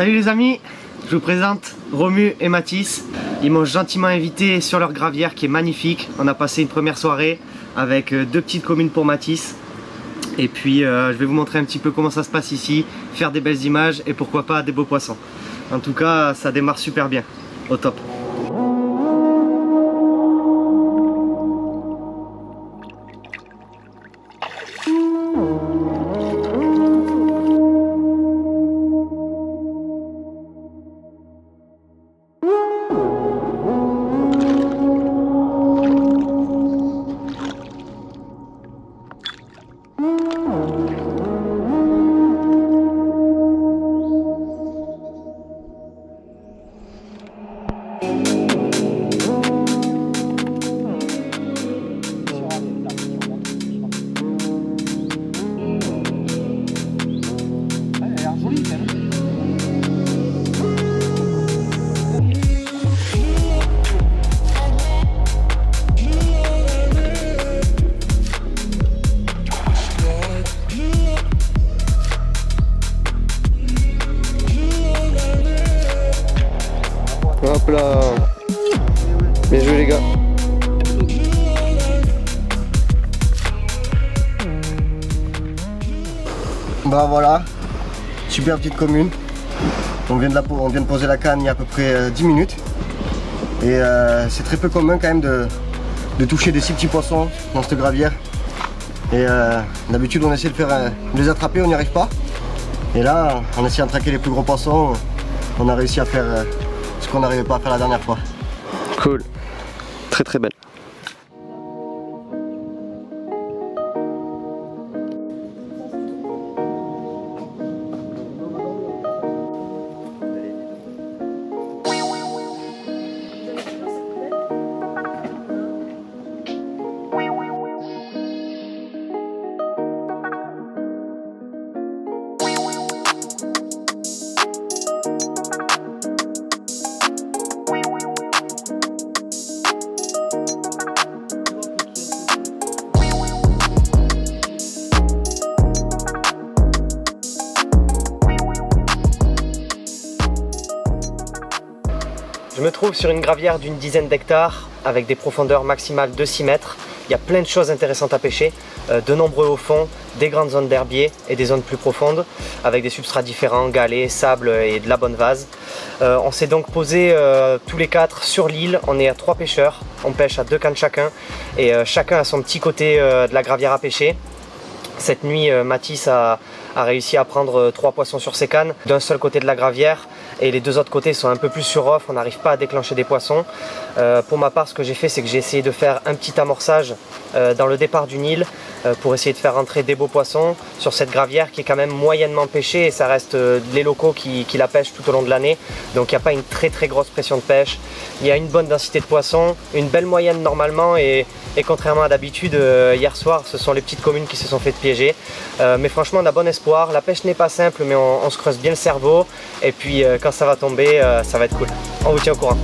Salut les amis, je vous présente Romu et Mathis. Ils m'ont gentiment invité sur leur gravière qui est magnifique. On a passé une première soirée avec deux petites communes pour Mathis. Et puis je vais vous montrer un petit peu comment ça se passe ici, faire des belles images et pourquoi pas des beaux poissons. En tout cas, ça démarre super bien, au top. Hop là. Bien joué les gars. Bah voilà, super petite commune. On vient de poser la canne il y a à peu près 10 minutes. Et c'est très peu commun quand même de toucher des si petits poissons dans cette gravière. Et d'habitude on essaie de les attraper, on n'y arrive pas. Et là, en essayant de traquer les plus gros poissons, on a réussi à faire ce qu'on n'arrivait pas à faire la dernière fois. Cool. Très très belle. Je me trouve sur une gravière d'une dizaine d'hectares avec des profondeurs maximales de 6 mètres. Il y a plein de choses intéressantes à pêcher, de nombreux hauts fonds, des grandes zones d'herbiers et des zones plus profondes avec des substrats différents, galets, sable et de la bonne vase. On s'est donc posé tous les 4 sur l'île, on est à 3 pêcheurs, on pêche à 2 cannes chacun et chacun a son petit côté de la gravière à pêcher. Cette nuit, Mathis a réussi à prendre 3 poissons sur ses cannes d'un seul côté de la gravière et les 2 autres côtés sont un peu plus sur off, on n'arrive pas à déclencher des poissons. Pour ma part, ce que j'ai fait, c'est que j'ai essayé de faire un petit amorçage dans le départ du Nil pour essayer de faire rentrer des beaux poissons sur cette gravière qui est quand même moyennement pêchée et ça reste les locaux qui la pêchent tout au long de l'année. Donc il n'y a pas une très grosse pression de pêche. Il y a une bonne densité de poissons, une belle moyenne normalement et contrairement à d'habitude, hier soir, ce sont les petites communes qui se sont fait piéger. Mais franchement, on a bon espoir. La pêche n'est pas simple, mais on se creuse bien le cerveau. Et puis quand ça va tomber, ça va être cool. On vous tient au courant.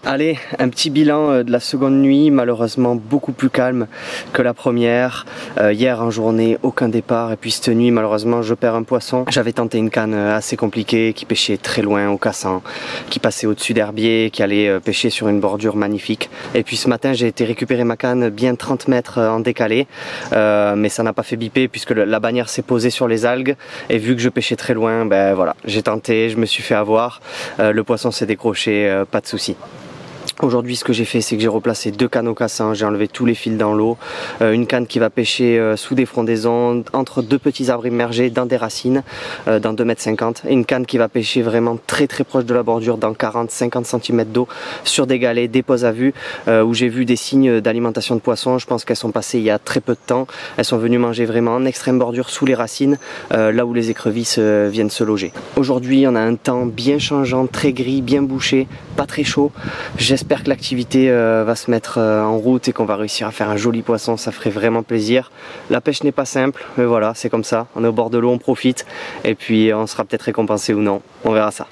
Allez, un petit bilan de la seconde nuit, malheureusement beaucoup plus calme que la première. Hier en journée, aucun départ et puis cette nuit malheureusement je perds un poisson. J'avais tenté une canne assez compliquée qui pêchait très loin au cassant, qui passait au-dessus d'herbiers, qui allait pêcher sur une bordure magnifique. Et puis ce matin j'ai été récupérer ma canne bien 30 mètres en décalé, mais ça n'a pas fait biper puisque la bannière s'est posée sur les algues et vu que je pêchais très loin, ben voilà, j'ai tenté, je me suis fait avoir, le poisson s'est décroché, pas de souci. Aujourd'hui, ce que j'ai fait, c'est que j'ai replacé 2 canaux cassants, j'ai enlevé tous les fils dans l'eau, une canne qui va pêcher sous des frondaisons, entre 2 petits arbres immergés dans des racines, dans 2,50 m, et une canne qui va pêcher vraiment très proche de la bordure, dans 40-50 cm d'eau, sur des galets, des poses à vue, où j'ai vu des signes d'alimentation de poissons. Je pense qu'elles sont passées il y a très peu de temps, elles sont venues manger vraiment en extrême bordure sous les racines, là où les écrevisses viennent se loger. Aujourd'hui, on a un temps bien changeant, très gris, bien bouché, pas très chaud. J'espère que l'activité va se mettre en route et qu'on va réussir à faire un joli poisson, ça ferait vraiment plaisir. La pêche n'est pas simple, mais voilà, c'est comme ça, on est au bord de l'eau, on profite et puis on sera peut-être récompensé ou non, on verra ça.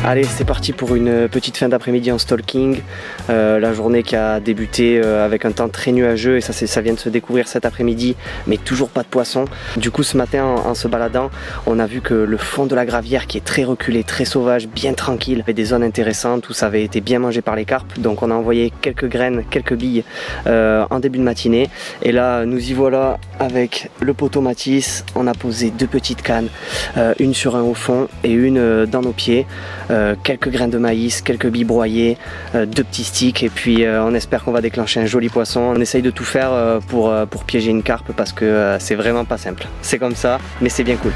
Allez, c'est parti pour une petite fin d'après-midi en stalking. La journée qui a débuté avec un temps très nuageux et ça vient de se découvrir cet après-midi, mais toujours pas de poisson. Du coup, ce matin, en se baladant, on a vu que le fond de la gravière, qui est très reculé, très sauvage, bien tranquille, avait des zones intéressantes où ça avait été bien mangé par les carpes. Donc on a envoyé quelques graines, quelques billes en début de matinée. Et là, nous y voilà avec le poteau Matisse. On a posé 2 petites cannes, une sur un au fond et une dans nos pieds. Quelques graines de maïs, quelques billes broyées, 2 petits sticks, et puis on espère qu'on va déclencher un joli poisson. On essaye de tout faire pour piéger une carpe parce que c'est vraiment pas simple. C'est comme ça, mais c'est bien cool.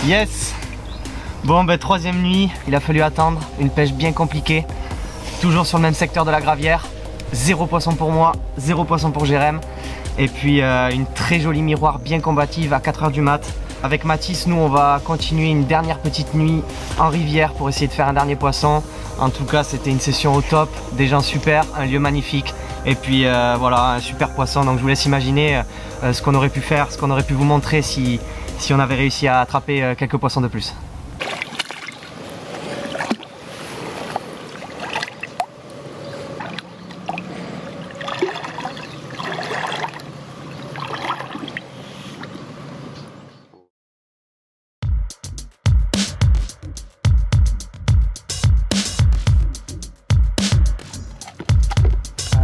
Yes! Bon, ben 3e nuit, il a fallu attendre, une pêche bien compliquée, toujours sur le même secteur de la gravière, 0 poisson pour moi, 0 poisson pour Jérém, et puis une très jolie miroir bien combative à 4 h du mat. Avec Mathis, nous on va continuer une dernière petite nuit en rivière pour essayer de faire un dernier poisson. En tout cas, c'était une session au top, des gens super, un lieu magnifique, et puis voilà, un super poisson. Donc je vous laisse imaginer ce qu'on aurait pu faire, ce qu'on aurait pu vous montrer si on avait réussi à attraper quelques poissons de plus.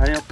Allez hop.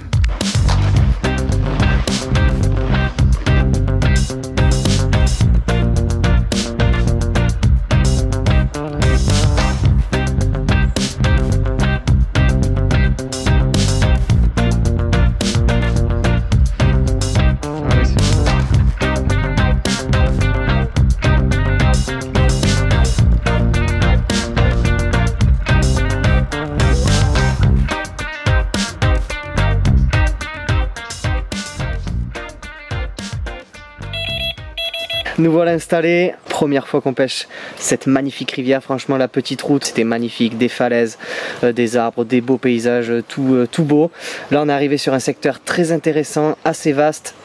Nous voilà installés, première fois qu'on pêche cette magnifique rivière, franchement la petite route c'était magnifique, des falaises, des arbres, des beaux paysages, tout beau. Là on est arrivé sur un secteur très intéressant, assez vaste,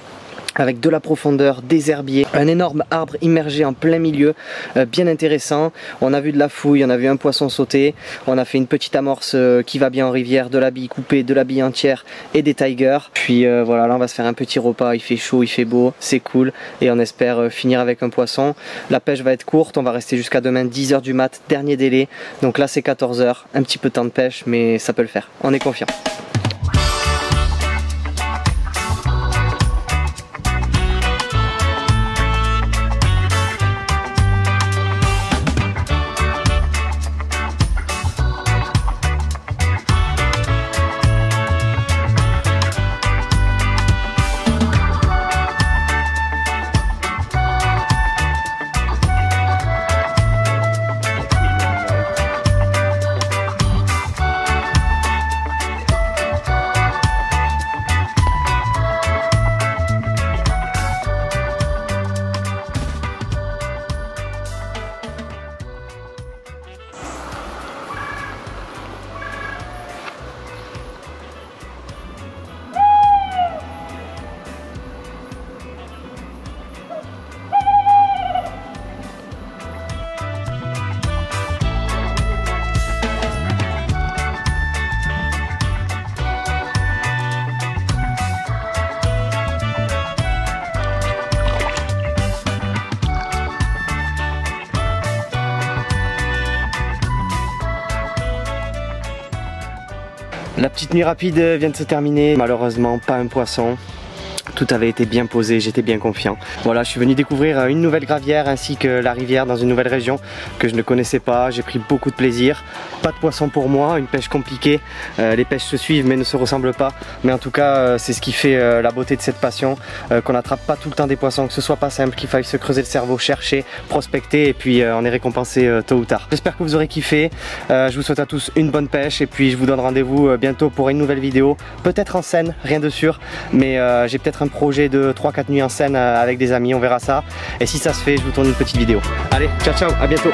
avec de la profondeur, des herbiers, un énorme arbre immergé en plein milieu, bien intéressant. On a vu de la fouille, on a vu un poisson sauter, on a fait une petite amorce qui va bien en rivière, de la bille coupée, de la bille entière et des tigers. Puis voilà, là on va se faire un petit repas, il fait chaud, il fait beau, c'est cool et on espère finir avec un poisson. La pêche va être courte, on va rester jusqu'à demain 10 h du mat, dernier délai. Donc là c'est 14 h, un petit peu de temps de pêche mais ça peut le faire, on est confiant. La petite nuit rapide vient de se terminer, malheureusement pas un poisson. Tout avait été bien posé, j'étais bien confiant. Voilà, je suis venu découvrir une nouvelle gravière ainsi que la rivière dans une nouvelle région que je ne connaissais pas. J'ai pris beaucoup de plaisir. Pas de poisson pour moi, une pêche compliquée. Les pêches se suivent mais ne se ressemblent pas. Mais en tout cas, c'est ce qui fait la beauté de cette passion. Qu'on n'attrape pas tout le temps des poissons, que ce soit pas simple, qu'il faille se creuser le cerveau, chercher, prospecter et puis on est récompensé tôt ou tard. J'espère que vous aurez kiffé. Je vous souhaite à tous une bonne pêche et puis je vous donne rendez-vous bientôt pour une nouvelle vidéo. Peut-être en scène, rien de sûr, mais j'ai peut-être un projet de 3-4 nuits en scène avec des amis, on verra ça. Et si ça se fait, je vous tourne une petite vidéo. Allez, ciao ciao, à bientôt.